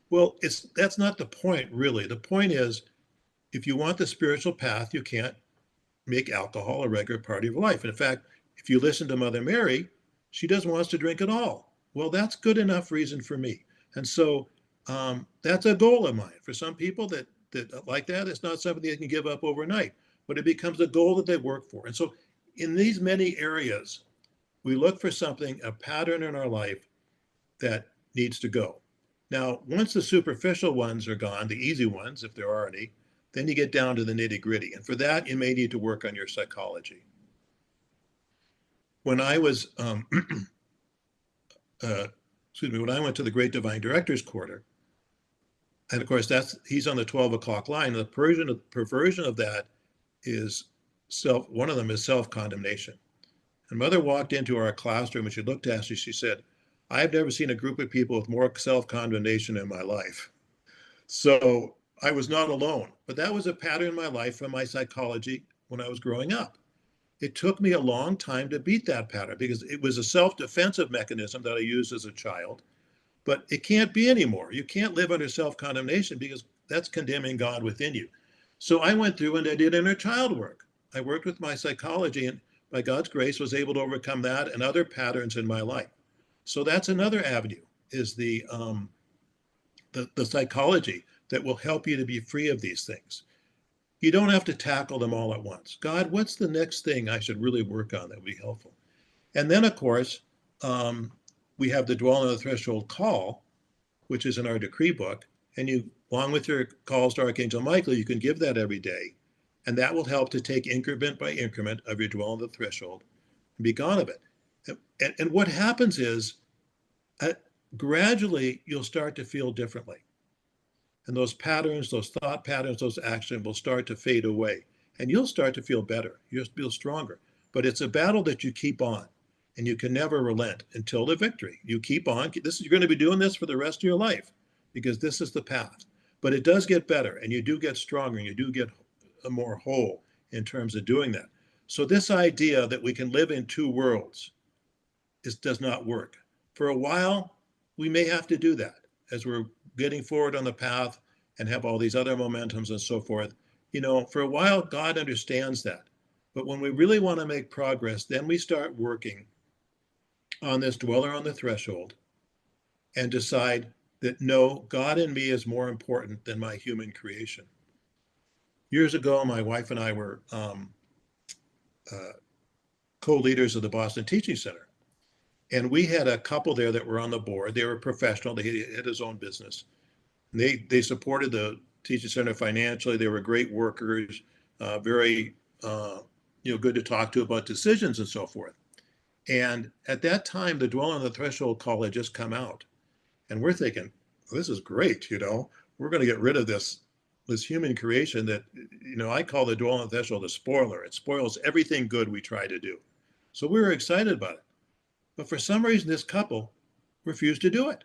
Well, that's not the point, really. The point is, if you want the spiritual path, you can't make alcohol a regular part of your life. And in fact, if you listen to Mother Mary, she doesn't want us to drink at all. Well, that's good enough reason for me. And so that's a goal of mine. For some people that like that, it's not something they can give up overnight, but it becomes a goal that they work for. And so in these many areas, we look for something, a pattern in our life that needs to go. Now, once the superficial ones are gone, the easy ones, if there are any, then you get down to the nitty gritty. And for that, you may need to work on your psychology. When I was, when I went to the Great Divine Directors Quarter, and of course, he's on the 12 o'clock line. The perversion of that is one of them is self-condemnation. And Mother walked into our classroom and she looked at us and she said, I've never seen a group of people with more self-condemnation in my life. So I was not alone, but that was a pattern in my life from my psychology when I was growing up. It took me a long time to beat that pattern because it was a self-defensive mechanism that I used as a child, but it can't be anymore. You can't live under self-condemnation because that's condemning God within you. So I went through and I did inner child work. I worked with my psychology and by God's grace was able to overcome that and other patterns in my life. So that's another avenue, is the psychology that will help you to be free of these things. You don't have to tackle them all at once. God, what's the next thing I should really work on that would be helpful? And then, of course, we have the Dwell on the Threshold call, which is in our decree book. And you, along with your calls to Archangel Michael, you can give that every day. And that will help to take increment by increment of your Dwell on the Threshold and be gone of it. And what happens is gradually you'll start to feel differently. And those patterns, those thought patterns, those actions will start to fade away. And you'll start to feel better. You'll feel stronger. But it's a battle that you keep on. And you can never relent until the victory. You keep on. You're going to be doing this for the rest of your life because this is the path. But it does get better. And you do get stronger. And you do get more whole in terms of doing that. So this idea that we can live in two worlds does not work. For a while, we may have to do that as we're getting forward on the path and have all these other momentums and so forth. For a while, God understands that. But when we really want to make progress, then we start working on this dweller on the threshold and decide that no, God in me is more important than my human creation. Years ago, my wife and I were co-leaders of the Boston Teaching Center. And we had a couple there that were on the board. They were professional. They had his own business. And they supported the Teaching Center financially. They were great workers, very good to talk to about decisions and so forth. And at that time, the Dwell on the Threshold call had just come out. And we're thinking, this is great, we're going to get rid of this human creation that, I call the Dwell on the Threshold a spoiler. It spoils everything good we try to do. So we were excited about it. But for some reason, this couple refused to do it.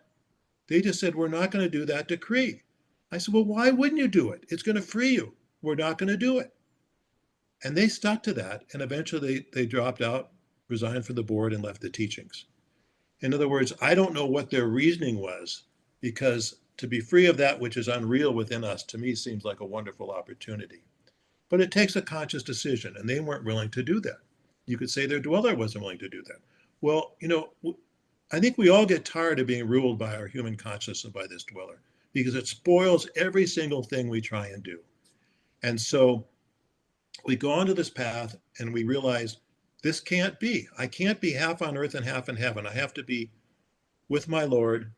They just said, we're not going to do that decree. I said, well, why wouldn't you do it? It's going to free you. We're not going to do it. And they stuck to that. And eventually they dropped out, resigned from the board, and left the teachings. In other words, I don't know what their reasoning was, because to be free of that which is unreal within us, to me, seems like a wonderful opportunity. But it takes a conscious decision, and they weren't willing to do that. You could say their dweller wasn't willing to do that. Well, I think we all get tired of being ruled by our human consciousness and by this dweller, because it spoils every single thing we try and do. And so we go onto this path and we realize this can't be. I can't be half on earth and half in heaven. I have to be with my Lord,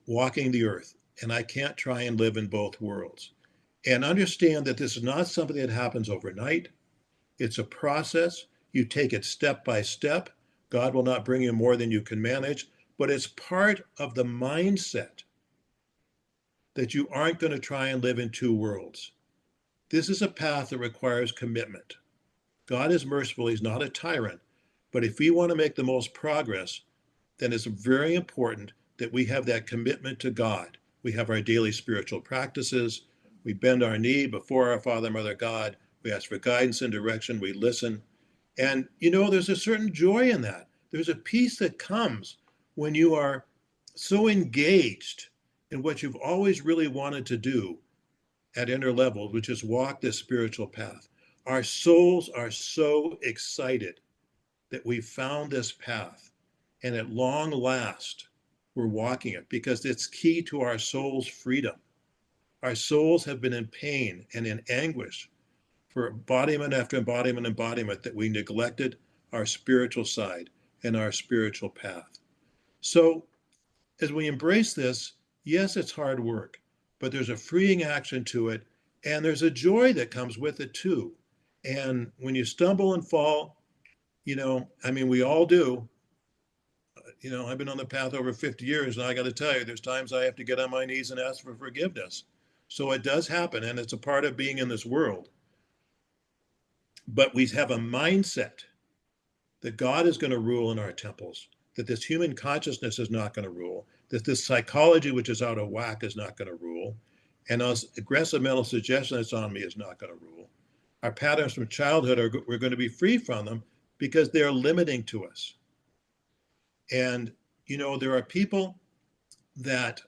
walking the earth. And I can't try and live in both worlds. And understand that this is not something that happens overnight. It's a process. You take it step by step. God will not bring you more than you can manage, but it's part of the mindset that you aren't going to try and live in two worlds. This is a path that requires commitment. God is merciful. He's not a tyrant. But if we want to make the most progress, then it's very important that we have that commitment to God. We have our daily spiritual practices. We bend our knee before our Father, Mother, God. We ask for guidance and direction. We listen. And, there's a certain joy in that. There's a peace that comes when you are so engaged in what you've always really wanted to do at inner levels, which is walk this spiritual path. Our souls are so excited that we found this path, and at long last, we're walking it because it's key to our soul's freedom. Our souls have been in pain and in anguish for embodiment after embodiment that we neglected our spiritual side and our spiritual path. So as we embrace this, yes, it's hard work, but there's a freeing action to it, and there's a joy that comes with it too. And when you stumble and fall, we all do. I've been on the path over 50 years, and I got to tell you, there's times I have to get on my knees and ask for forgiveness. So it does happen, and it's a part of being in this world. But we have a mindset that God is going to rule in our temples, that this human consciousness is not going to rule, that this psychology, which is out of whack, is not going to rule, and us aggressive mental suggestion that's on me is not going to rule. Our patterns from childhood, we're going to be free from them because they're limiting to us. And, there are people that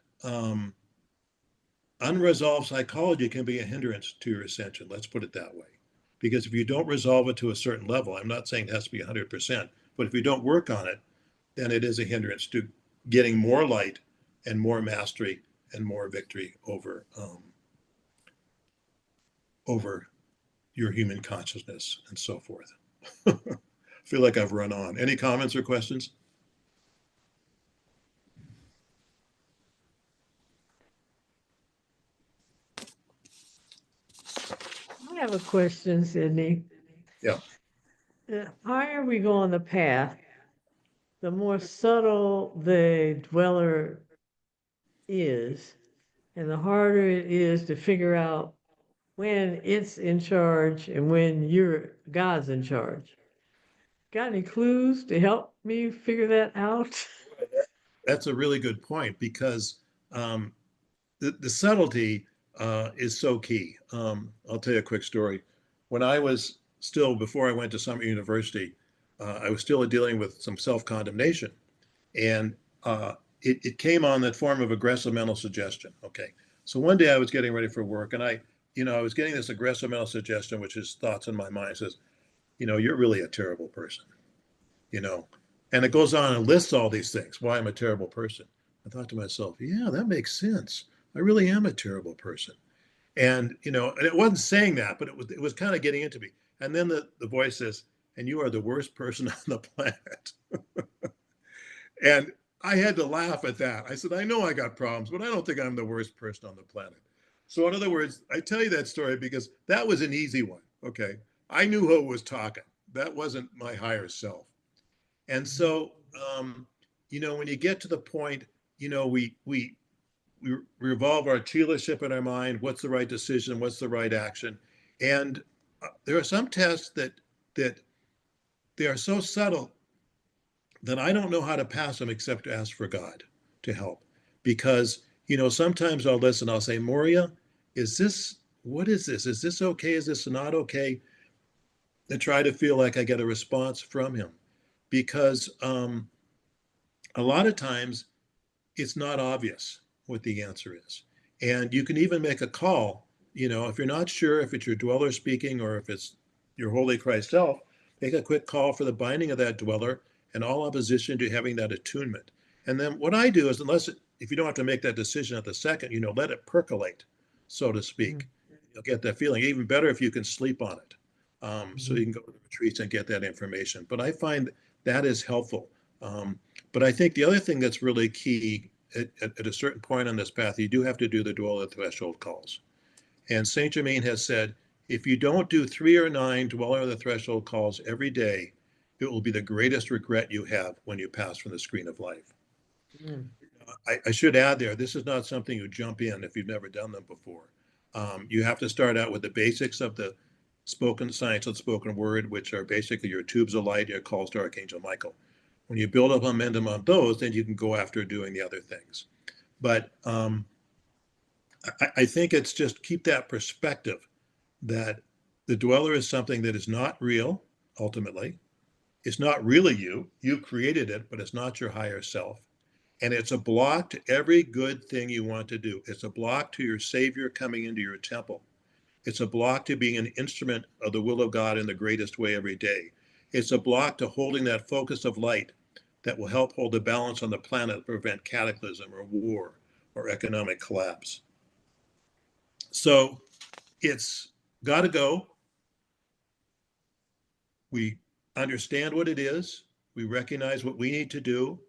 unresolved psychology can be a hindrance to your ascension. Let's put it that way. Because if you don't resolve it to a certain level, I'm not saying it has to be 100%, but if you don't work on it, then it is a hindrance to getting more light and more mastery and more victory over your human consciousness and so forth. I feel like I've run on. Any comments or questions? I have a question, Sidney. Yeah. The higher we go on the path, the more subtle the dweller is, and the harder it is to figure out when it's in charge and when God's in charge. Got any clues to help me figure that out? That's a really good point, because the subtlety is so key. I'll tell you a quick story. When I was still, before I went to Summit University, I was still dealing with some self-condemnation. And it came on that form of aggressive mental suggestion. Okay. So one day I was getting ready for work, and I was getting this aggressive mental suggestion, which is thoughts in my mind. It says, you're really a terrible person, you know. And it goes on and lists all these things, why I'm a terrible person. I thought to myself, yeah, that makes sense. I really am a terrible person. And, and it wasn't saying that, but it was kind of getting into me. And then the voice says, and you are the worst person on the planet. And I had to laugh at that. I said, I know I got problems, but I don't think I'm the worst person on the planet. So in other words, I tell you that story because that was an easy one. Okay. I knew who was talking. That wasn't my higher self. And so, when you get to the point, we revolve our tealership in our mind. What's the right decision? What's the right action? And there are some tests that they are so subtle that I don't know how to pass them except to ask for God to help. Because, sometimes I'll listen, I'll say, Moria, what is this? Is this okay? Is this not okay? And try to feel like I get a response from him. Because a lot of times it's not obvious what the answer is. And you can even make a call, if you're not sure if it's your dweller speaking or if it's your Holy Christ self, make a quick call for the binding of that dweller and all opposition to having that attunement. And then what I do is, if you don't have to make that decision at the second, let it percolate, so to speak. You'll get that feeling. Even better if you can sleep on it. So you can go to the retreats and get that information. But I find that is helpful. But I think the other thing that's really key at a certain point on this path, you do have to do the dweller threshold calls. And Saint Germain has said, if you don't do 3 or 9 dweller of the threshold calls every day, it will be the greatest regret you have when you pass from the screen of life. Mm. I should add there, this is not something you jump in if you've never done them before. You have to start out with the basics of the spoken science of the spoken word, which are basically your tubes of light, your calls to Archangel Michael. When you build up momentum on those, then you can go after doing the other things. But I think it's just keep that perspective that the dweller is something that is not real, ultimately. It's not really you. You created it, but it's not your higher self. And it's a block to every good thing you want to do. It's a block to your Savior coming into your temple. It's a block to being an instrument of the will of God in the greatest way every day. It's a block to holding that focus of light that will help hold the balance on the planet to prevent cataclysm or war or economic collapse. So it's got to go. We understand what it is. We recognize what we need to do.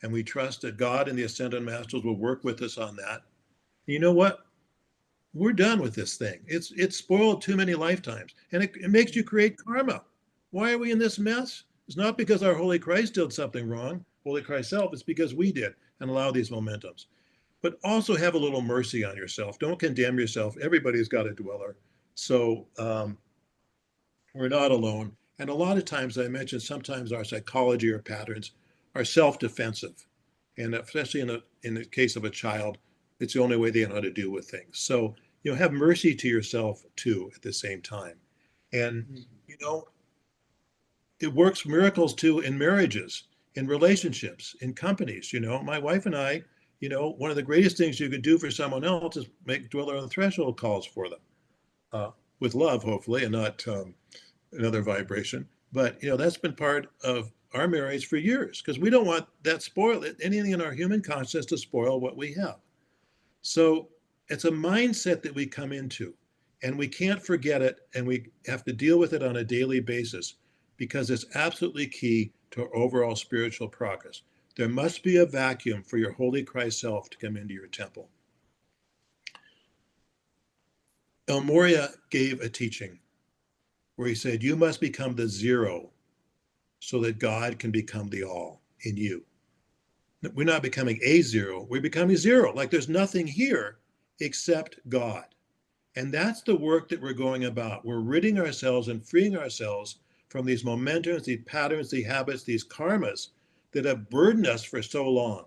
And we trust that God and the Ascended Masters will work with us on that. You know what? We're done with this thing. It's spoiled too many lifetimes. And it makes you create karma. Why are we in this mess? It's not because our Holy Christ did something wrong, Holy Christ self, it's because we did and allow these momentums. But also have a little mercy on yourself. Don't condemn yourself. Everybody's got a dweller. So we're not alone. And a lot of times, I mentioned, sometimes our psychology or patterns are self-defensive. And especially in the case of a child, it's the only way they know how to deal with things. So, have mercy to yourself too at the same time. And, it works miracles too in marriages, in relationships, in companies. My wife and I, one of the greatest things you could do for someone else is make dweller on the threshold calls for them with love, hopefully, and not another vibration. But, that's been part of our marriage for years because we don't want that anything in our human consciousness to spoil what we have. So it's a mindset that we come into, and we can't forget it, and we have to deal with it on a daily basis because it's absolutely key to our overall spiritual progress. There must be a vacuum for your Holy Christ self to come into your temple. El Morya gave a teaching where he said, you must become the zero so that God can become the all in you. We're not becoming a zero, we're becoming zero. Like there's nothing here except God. And that's the work that we're going about. We're ridding ourselves and freeing ourselves from these momentums, these patterns, these habits, these karmas that have burdened us for so long,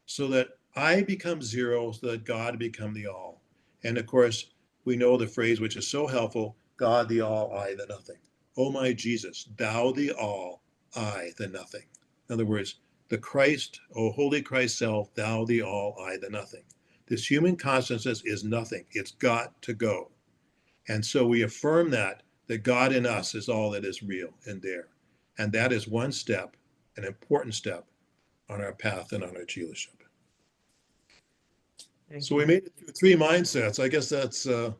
so that I become zero, so that God become the all. And of course, we know the phrase which is so helpful, God the all, I the nothing. Oh my Jesus, thou the all, I the nothing. In other words, the Christ, O holy Christ self, thou the all, I the nothing. This human consciousness is nothing. It's got to go. And so we affirm that God in us is all that is real and there. And that is one step, an important step on our path and on our cheerleadership. So we made it through 3 mindsets. I guess that's not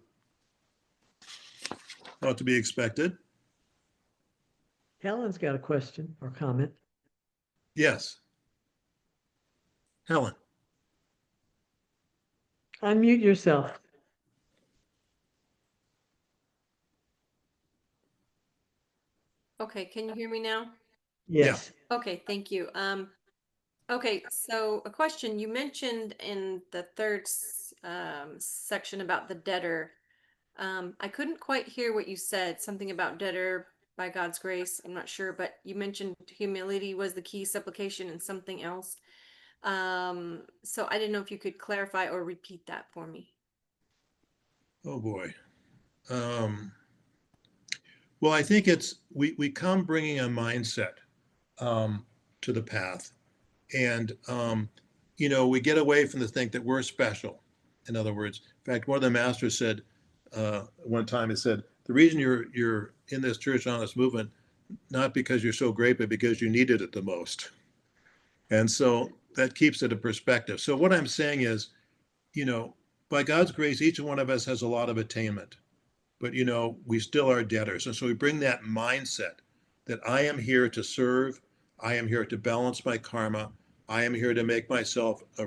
to be expected. Helen's got a question or comment. Yes. Helen. Unmute yourself. Okay, can you hear me now? Yes. Okay, thank you. Okay, so a question. You mentioned in the third section about the debtor. I couldn't quite hear what you said, something about debtor by God's grace. I'm not sure, but you mentioned humility was the key, supplication, and something else. So I didn't know if you could clarify or repeat that for me. Oh boy. Well, I think we come bringing a mindset to the path, and we get away from the think that we're special. In other words, in fact, one of the masters said one time, he said, the reason you're in this church on this movement, not because you're so great, but because you needed it the most. And so that keeps it in perspective. So what I'm saying is, by God's grace, each one of us has a lot of attainment, but we still are debtors. And so we bring that mindset that I am here to serve, I am here to balance my karma, I am here to make myself a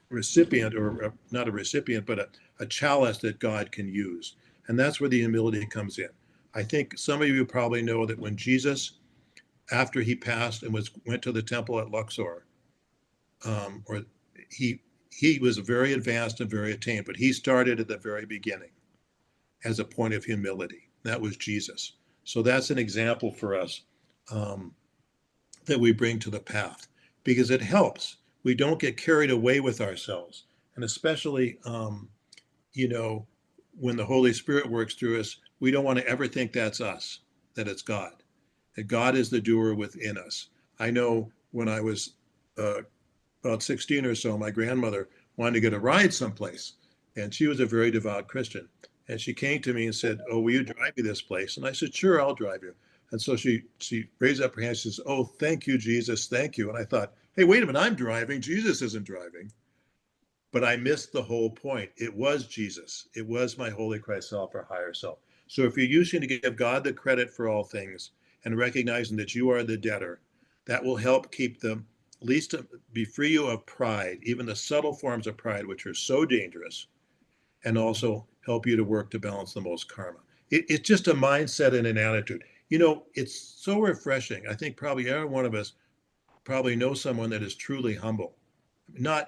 recipient, or not a recipient, but a chalice that God can use. And that's where the humility comes in. I think some of you probably know that when Jesus, after he passed and went to the temple at Luxor, or he was very advanced and very attained, but he started at the very beginning as a point of humility. That was Jesus. So that's an example for us that we bring to the path, because it helps. We don't get carried away with ourselves. And especially, when the Holy Spirit works through us, we don't want to ever think that's us, that it's God, that God is the doer within us. I know when I was about 16 or so, my grandmother wanted to get a ride someplace, and she was a very devout Christian. And she came to me and said, "Oh, will you drive me this place?" And I said, "Sure, I'll drive you." And so she raised up her hand. She says, "Oh, thank you, Jesus, thank you." And I thought, "Hey, wait a minute, I'm driving. Jesus isn't driving." But I missed the whole point. It was Jesus. It was my holy Christ self, or higher self. So if you're using to give God the credit for all things and recognizing that you are the debtor, that will help keep them, at least to be free you of pride, even the subtle forms of pride, which are so dangerous, and also help you to work to balance the most karma. It's just a mindset and an attitude. It's so refreshing. I think probably every one of us probably knows someone that is truly humble, not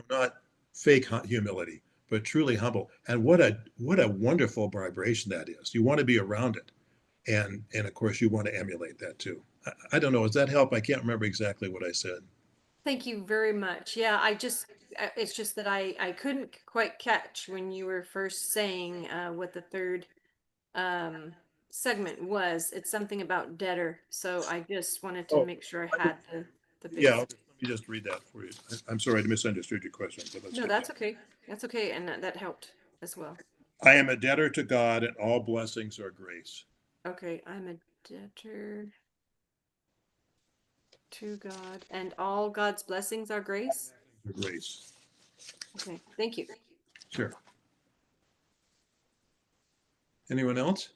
not fake humility, but truly humble. And what a wonderful vibration that is. You want to be around it, and of course you want to emulate that too. I don't know. Does that help? I can't remember exactly what I said. Thank you very much. Yeah, it's just that I couldn't quite catch when you were first saying what the third um, segment was. It's something about debtor. So I just wanted to Oh, make sure I had the yeah. basics. Let me just read that for you. I'm sorry I misunderstood your question, but let's No, get that's that. okay. That's okay. And that helped as well. I am a debtor to God, and all blessings are grace. Okay, I'm a debtor to God, and all God's blessings are grace. Grace. Okay, thank you. Sure. Anyone else?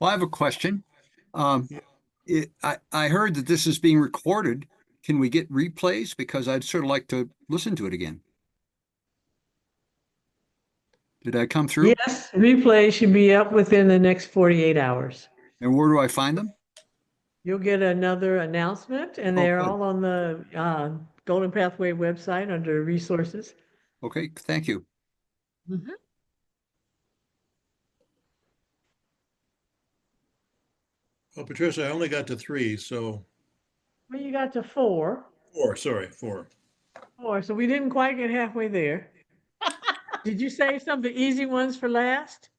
Well, I have a question. I heard that this is being recorded. Can we get replays? Because I'd sort of like to listen to it again. Did I come through? Yes, replay should be up within the next 48 hours. And where do I find them? You'll get another announcement, and Oh, they're good. all on the Golden Pathway website under resources. Okay, thank you. Mhm. Well, Patricia, I only got to 3, so Well, you got to 4. 4. Sorry, 4. 4, so we didn't quite get halfway there. Did you save some of the easy ones for last?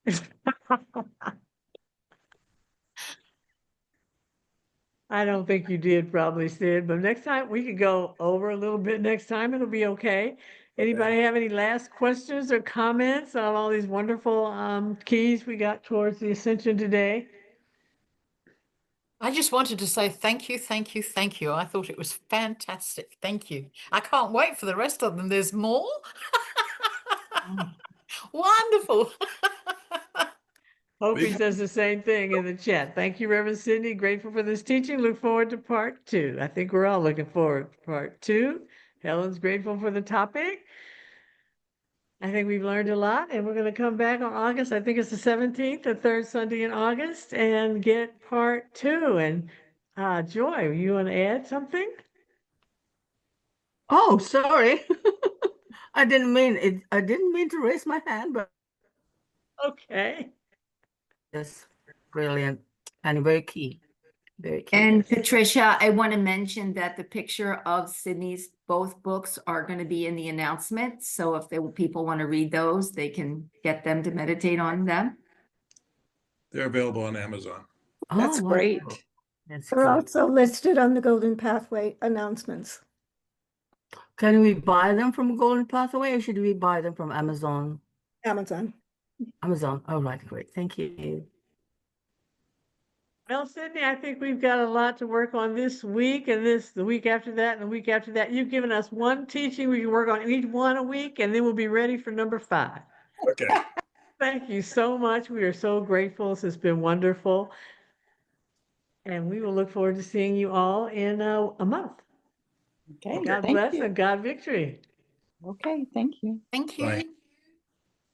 I don't think you did, probably, Sid, but next time we could go over a little bit next time. It'll be okay. Anybody have any last questions or comments on all these wonderful keys we got towards the ascension today? I just wanted to say thank you, thank you, thank you. I thought it was fantastic. Thank you. I can't wait for the rest of them. There's more. Wonderful. Opie says the same thing in the chat. Thank you, Reverend Sidney. Grateful for this teaching. Look forward to part 2. I think we're all looking forward to part 2. Helen's grateful for the topic. I think we've learned a lot, and we're going to come back on August. I think it's the 17th, the third Sunday in August, and get part 2. And Joy, you want to add something? Oh, sorry. I didn't mean it. I didn't mean to raise my hand, but Okay. yes, brilliant and very key. Very key. And Patricia, I want to mention that the picture of Sydney's both books are going to be in the announcement. So if people want to read those, they can get them to meditate on them. They're available on Amazon. That's Oh, great. wonderful. That's They're good. also listed on the Golden Pathway announcements. Can we buy them from Golden Pathway or should we buy them from Amazon? Amazon. Amazon. All right, great. Thank you. Well, Sydney, I think we've got a lot to work on this week and the week after that and the week after that. You've given us one teaching. We can work on each one a week, and then we'll be ready for number 5. Okay. Thank you so much. We are so grateful. This has been wonderful. And we will look forward to seeing you all in a month. Okay, God thank bless you. and God victory. Okay, thank you. Thank you. Bye.